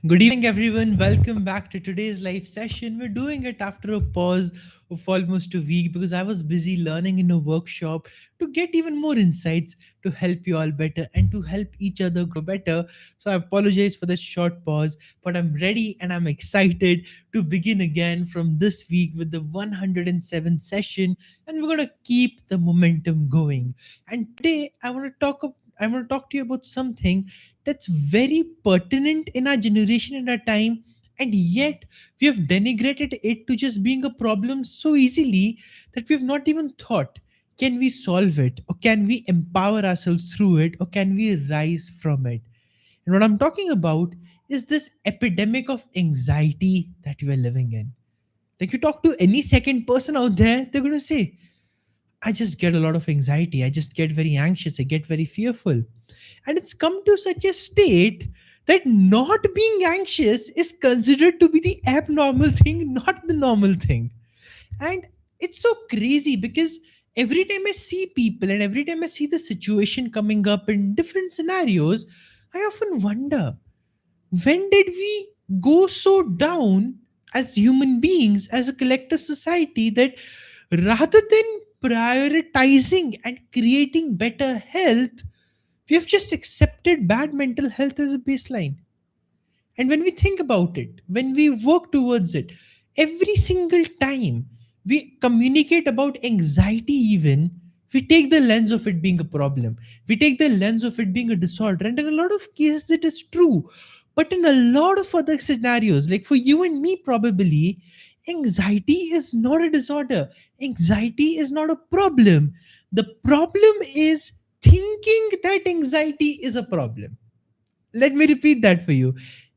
Good evening, everyone. Welcome back to today's live session. We're doing it after a pause of almost a week because I was busy learning in a workshop to get even more insights to help you all better and to help each other grow better. So I apologize for the short pause, but I'm ready and I'm excited to begin again from this week with the 107th session, and we're going to keep the momentum going. And today I want to talk to you about something that's very pertinent in our generation and our time, and yet we have denigrated it to just being a problem so easily that we've not even thought, can we solve it, or can we empower ourselves through it, or can we rise from it? And what I'm talking about is this epidemic of anxiety that we are living in. Like, you talk to any second person out there, they're going to say, I just get a lot of anxiety, I just get very anxious, I get very fearful. And it's come to such a state that not being anxious is considered to be the abnormal thing, not the normal thing. And it's so crazy because every time I see people and every time I see the situation coming up in different scenarios, I often wonder, when did we go so down as human beings, as a collective society, that rather than prioritizing and creating better health, we have just accepted bad mental health as a baseline. And when we think about it, when we work towards it, every single time we communicate about anxiety, even, we take the lens of it being a problem. We take the lens of it being a disorder. And in a lot of cases, it is true. But in a lot of other scenarios, like for you and me, probably, anxiety is not a disorder. Anxiety is not a problem. The problem is thinking that anxiety is a problem. Let me repeat that for you.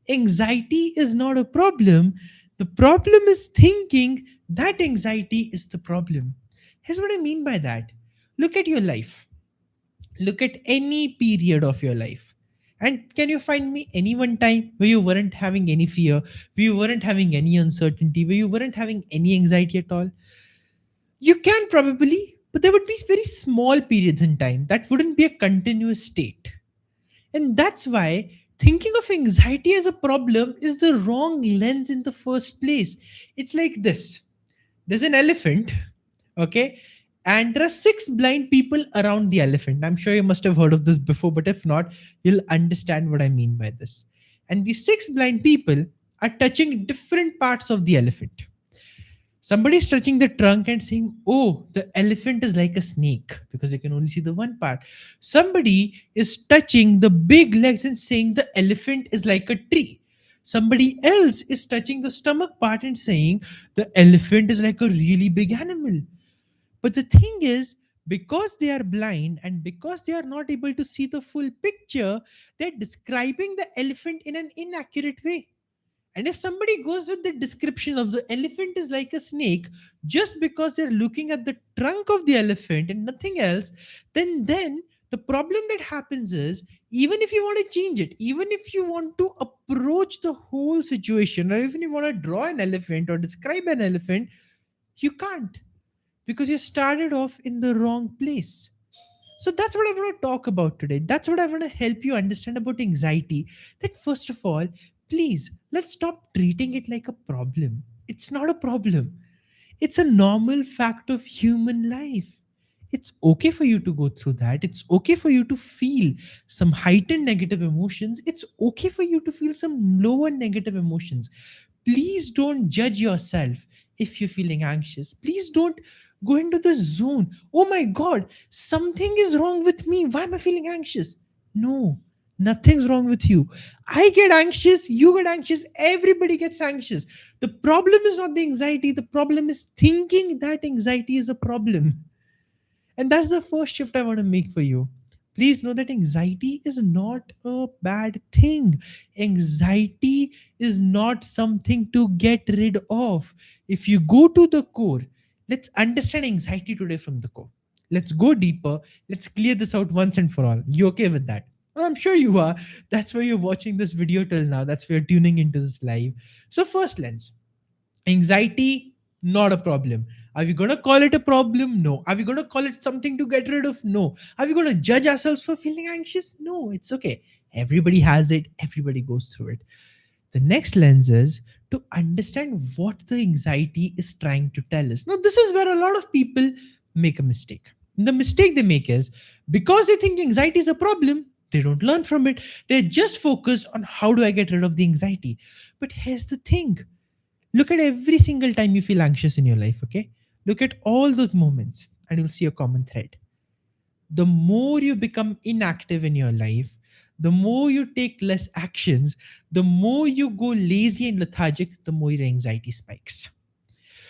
Anxiety is not a problem. The problem is thinking that anxiety is the problem. Here's what I mean by that. Look at your life. Look at any period of your life. And can you find me any one time where you weren't having any fear, where you weren't having any uncertainty, where you weren't having any anxiety at all? You can probably, but there would be very small periods in time. That wouldn't be a continuous state. And that's why thinking of anxiety as a problem is the wrong lens in the first place. It's like this: there's an elephant, okay? And there are six blind people around the elephant. I'm sure you must have heard of this before, but if not, you'll understand what I mean by this. And these six blind people are touching different parts of the elephant. Somebody is touching the trunk and saying, oh, the elephant is like a snake, because you can only see the one part. Somebody is touching the big legs and saying the elephant is like a tree. Somebody else is touching the stomach part and saying the elephant is like a really big animal. But the thing is, because they are blind and because they are not able to see the full picture, they're describing the elephant in an inaccurate way. And if somebody goes with the description of the elephant is like a snake, just because they're looking at the trunk of the elephant and nothing else, then the problem that happens is, even if you want to change it, even if you want to approach the whole situation, or even you want to draw an elephant or describe an elephant, you can't, because you started off in the wrong place. So that's what I want to talk about today. That's what I want to help you understand about anxiety. That first of all, please, let's stop treating it like a problem. It's not a problem. It's a normal fact of human life. It's okay for you to go through that. It's okay for you to feel some heightened negative emotions. It's okay for you to feel some lower negative emotions. Please don't judge yourself if you're feeling anxious. Please don't go into the zone. Oh my God, something is wrong with me. Why am I feeling anxious? No, nothing's wrong with you. I get anxious, you get anxious, everybody gets anxious. The problem is not the anxiety, the problem is thinking that anxiety is a problem. And that's the first shift I want to make for you. Please know that anxiety is not a bad thing. Anxiety is not something to get rid of. If you go to the core, let's understand anxiety today from the core. Let's go deeper. Let's clear this out once and for all. You okay with that? Well, I'm sure you are. That's why you're watching this video till now. That's why you're tuning into this live. So, first lens, anxiety, not a problem. Are we going to call it a problem? No. Are we going to call it something to get rid of? No. Are we going to judge ourselves for feeling anxious? No, it's okay. Everybody has it, everybody goes through it. The next lens is to understand what the anxiety is trying to tell us. Now, this is where a lot of people make a mistake. The mistake they make is because they think anxiety is a problem, they don't learn from it. They just focus on how do I get rid of the anxiety. But here's the thing, look at every single time you feel anxious in your life, okay? Look at all those moments and you'll see a common thread. The more you become inactive in your life, the more you take less actions, the more you go lazy and lethargic, the more your anxiety spikes.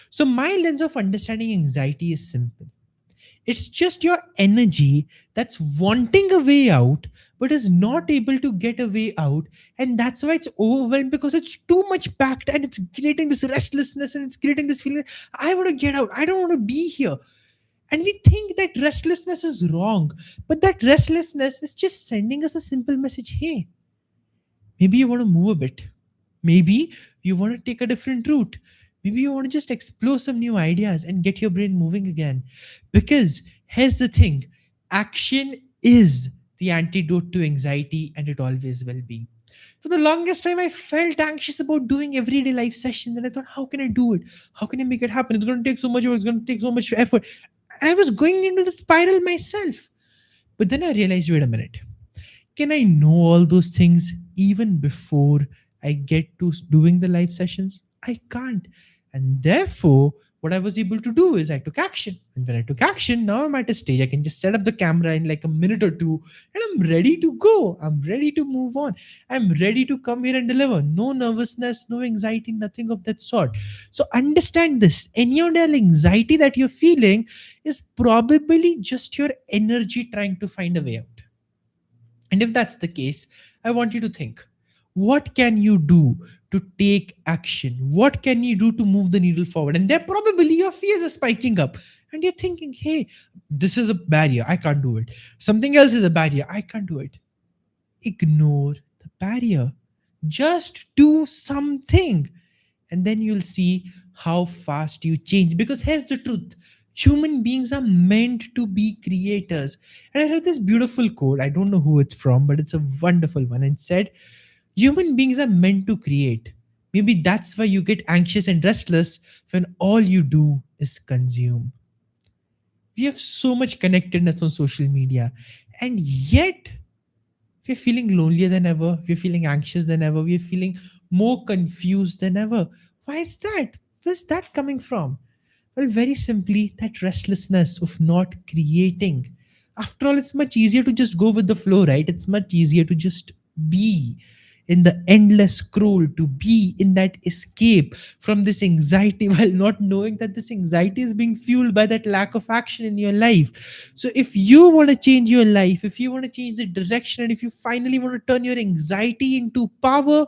So, my lens of understanding anxiety is simple. It's just your energy that's wanting a way out, but is not able to get a way out. And that's why it's overwhelmed because it's too much packed and it's creating this restlessness and it's creating this feeling I want to get out. I don't want to be here. And we think that restlessness is wrong, but that restlessness is just sending us a simple message. Hey, maybe you want to move a bit. Maybe you want to take a different route. Maybe you want to just explore some new ideas and get your brain moving again. Because here's the thing, action is the antidote to anxiety, and it always will be. For the longest time, I felt anxious about doing everyday life sessions, and I thought, how can I do it? How can I make it happen? It's going to take so much work, it's going to take so much effort. And I was going into the spiral myself. But then I realized, wait a minute, can I know all those things even before I get to doing the live sessions? I can't. And therefore, what I was able to do is I took action. And when I took action, now I'm at a stage I can just set up the camera in like a minute or two and I'm ready to go. I'm ready to move on. I'm ready to come here and deliver. No nervousness, no anxiety, nothing of that sort. So understand this. Any other anxiety that you're feeling is probably just your energy trying to find a way out. And if that's the case, I want you to think, what can you do to take action? What can you do to move the needle forward? And there probably your fears are spiking up. And you're thinking, hey, this is a barrier. I can't do it. Something else is a barrier. I can't do it. Ignore the barrier. Just do something, and then you'll see how fast you change. Because here's the truth, human beings are meant to be creators. And I read this beautiful quote, I don't know who it's from, but it's a wonderful one. And it said, human beings are meant to create. Maybe that's why you get anxious and restless when all you do is consume. We have so much connectedness on social media, and yet we're feeling lonelier than ever. We're feeling anxious than ever. We're feeling more confused than ever. Why is that? Where's that coming from? Well, very simply, that restlessness of not creating. After all, it's much easier to just go with the flow, right? It's much easier to just be in the endless scroll, to be in that escape from this anxiety while not knowing that this anxiety is being fueled by that lack of action in your life. So, if you want to change your life, if you want to change the direction, and if you finally want to turn your anxiety into power,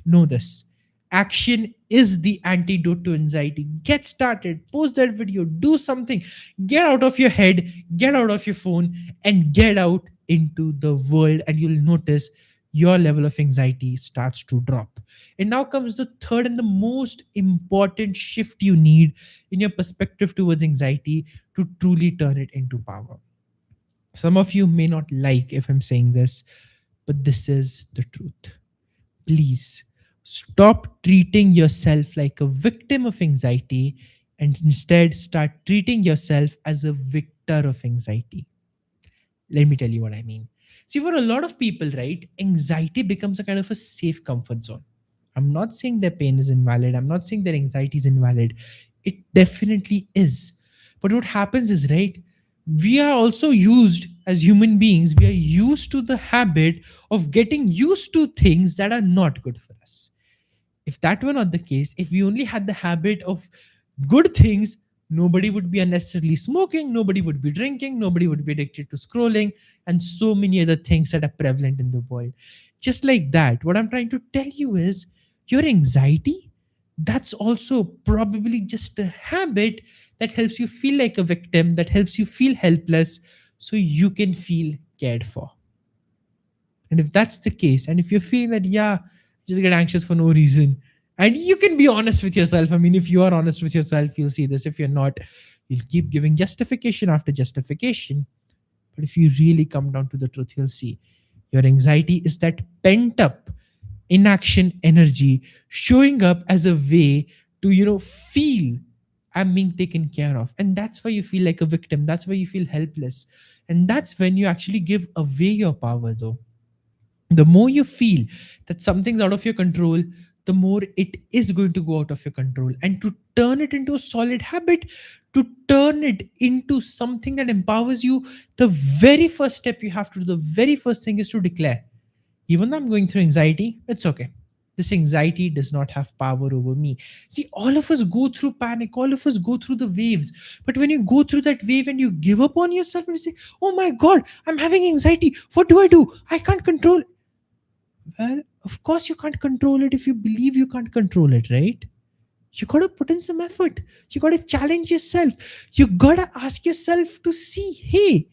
know this, action is the antidote to anxiety. Get started, post that video, do something, get out of your head, get out of your phone, and get out into the world, and you'll notice your level of anxiety starts to drop. And now comes the third and the most important shift you need in your perspective towards anxiety to truly turn it into power. Some of you may not like if I'm saying this, but this is the truth. Please stop treating yourself like a victim of anxiety and instead start treating yourself as a victor of anxiety. Let me tell you what I mean. See, for a lot of people, right, anxiety becomes a kind of a safe comfort zone. I'm not saying their pain is invalid. I'm not saying their anxiety is invalid. It definitely is. But what happens is, right, we are also used as human beings, we are used to the habit of getting used to things that are not good for us. If that were not the case, if we only had the habit of good things, nobody would be unnecessarily smoking, nobody would be drinking, nobody would be addicted to scrolling, and so many other things that are prevalent in the world. Just like that, what I'm trying to tell you is your anxiety, that's also probably just a habit that helps you feel like a victim, that helps you feel helpless, so you can feel cared for. And if that's the case, and if you're feeling that, yeah, just get anxious for no reason, and you can be honest with yourself. I mean, if you are honest with yourself, you'll see this. If you're not, you'll keep giving justification after justification. But if you really come down to the truth, you'll see your anxiety is that pent up inaction energy showing up as a way to, feel I'm being taken care of. And that's why you feel like a victim. That's why you feel helpless. And that's when you actually give away your power, though. The more you feel that something's out of your control, the more it is going to go out of your control. And to turn it into a solid habit, to turn it into something that empowers you, the very first step you have to do, the very first thing is to declare, even though I'm going through anxiety, it's okay. This anxiety does not have power over me. See, all of us go through panic, all of us go through the waves. But when you go through that wave and you give up on yourself and you say, oh my God, I'm having anxiety. What do I do? I can't control. Well, of course, you can't control it if you believe you can't control it, right? You gotta put in some effort. You gotta challenge yourself. You gotta ask yourself to see, hey,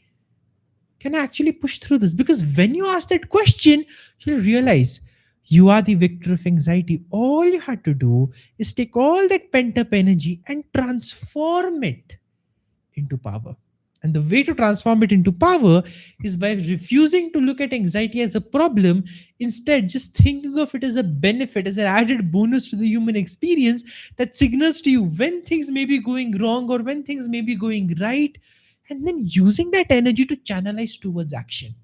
can I actually push through this? Because when you ask that question, you'll realize you are the victor of anxiety. All you had to do is take all that pent up energy and transform it into power. And the way to transform it into power is by refusing to look at anxiety as a problem, instead, just thinking of it as a benefit, as an added bonus to the human experience that signals to you when things may be going wrong or when things may be going right, and then using that energy to channelize towards action.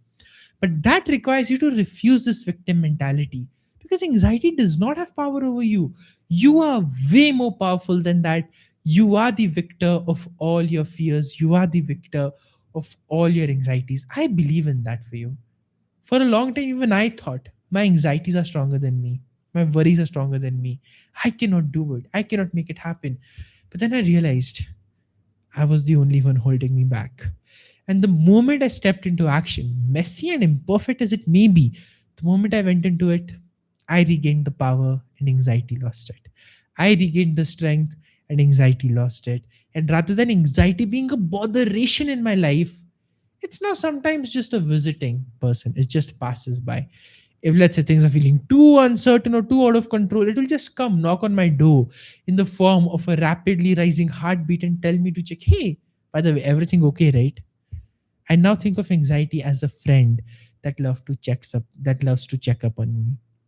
But that requires you to refuse this victim mentality, because anxiety does not have power over you. You are way more powerful than that. You are the victor of all your fears. You are the victor of all your anxieties. I believe in that for you. For a long time, even I thought my anxieties are stronger than me. My worries are stronger than me. I cannot do it. I cannot make it happen. But then I realized I was the only one holding me back. And the moment I stepped into action, messy and imperfect as it may be, the moment I went into it, I regained the power and anxiety lost it. I regained the strength and anxiety lost it. And rather than anxiety being a botheration in my life, it's now sometimes just a visiting person. It just passes by. If, let's say, things are feeling too uncertain or too out of control, it will just come knock on my door in the form of a rapidly rising heartbeat and tell me to check, hey, by the way, everything okay, right? I now think of anxiety as a friend that loves to check up on me.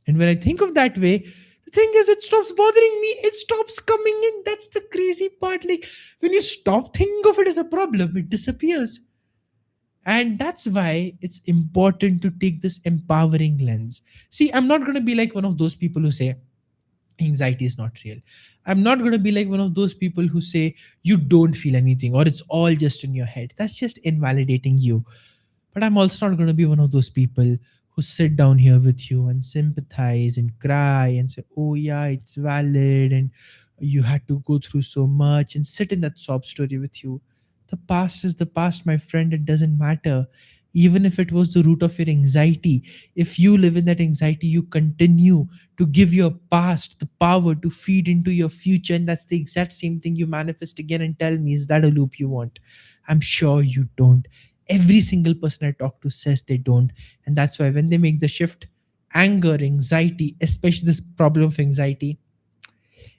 And when I think of that way, the thing is, it stops bothering me. It stops coming in. That's the crazy part. Like, when you stop thinking of it as a problem, it disappears. And that's why it's important to take this empowering lens. See, I'm not going to be like one of those people who say anxiety is not real. I'm not going to be like one of those people who say you don't feel anything or it's all just in your head. That's just invalidating you. But I'm also not going to be one of those people who sit down here with you and sympathize and cry and say, oh, yeah, it's valid. And you had to go through so much and sit in that sob story with you. The past is the past, my friend. It doesn't matter. Even if it was the root of your anxiety, if you live in that anxiety, you continue to give your past the power to feed into your future. And that's the exact same thing you manifest again. And tell me, is that a loop you want? I'm sure you don't. Every single person I talk to says they don't. And that's why when they make the shift, anger, anxiety, especially this problem of anxiety,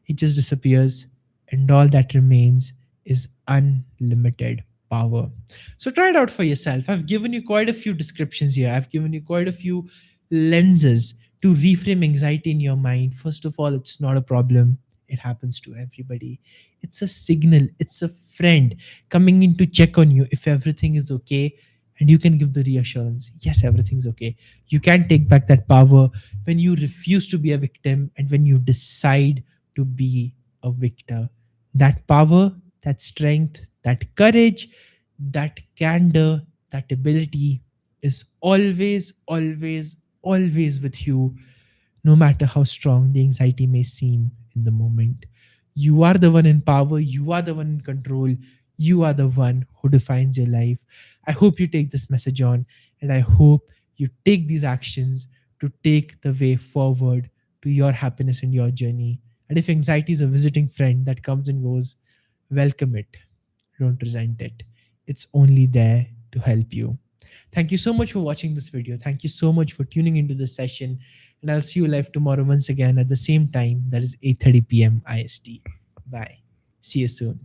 it just disappears, and all that remains is unlimited power. So try it out for yourself. I've given you quite a few descriptions here, I've given you quite a few lenses to reframe anxiety in your mind. First of all, it's not a problem, it happens to everybody. It's a signal, it's a friend coming in to check on you if everything is okay. And you can give the reassurance, yes, everything's okay. You can take back that power when you refuse to be a victim and when you decide to be a victor. That power, that strength, that courage, that candor, that ability is always, always, always with you, no matter how strong the anxiety may seem in the moment. You are the one in power, you are the one in control, you are the one who defines your life. I hope you take this message on, and I hope you take these actions to take the way forward to your happiness and your journey. And if anxiety is a visiting friend that comes and goes, welcome it. Don't resent it. It's only there to help you. Thank you so much for watching this video. Thank you so much for tuning into this session. And I'll see you live tomorrow once again at the same time. That is 8:30 p.m. IST. Bye. See you soon.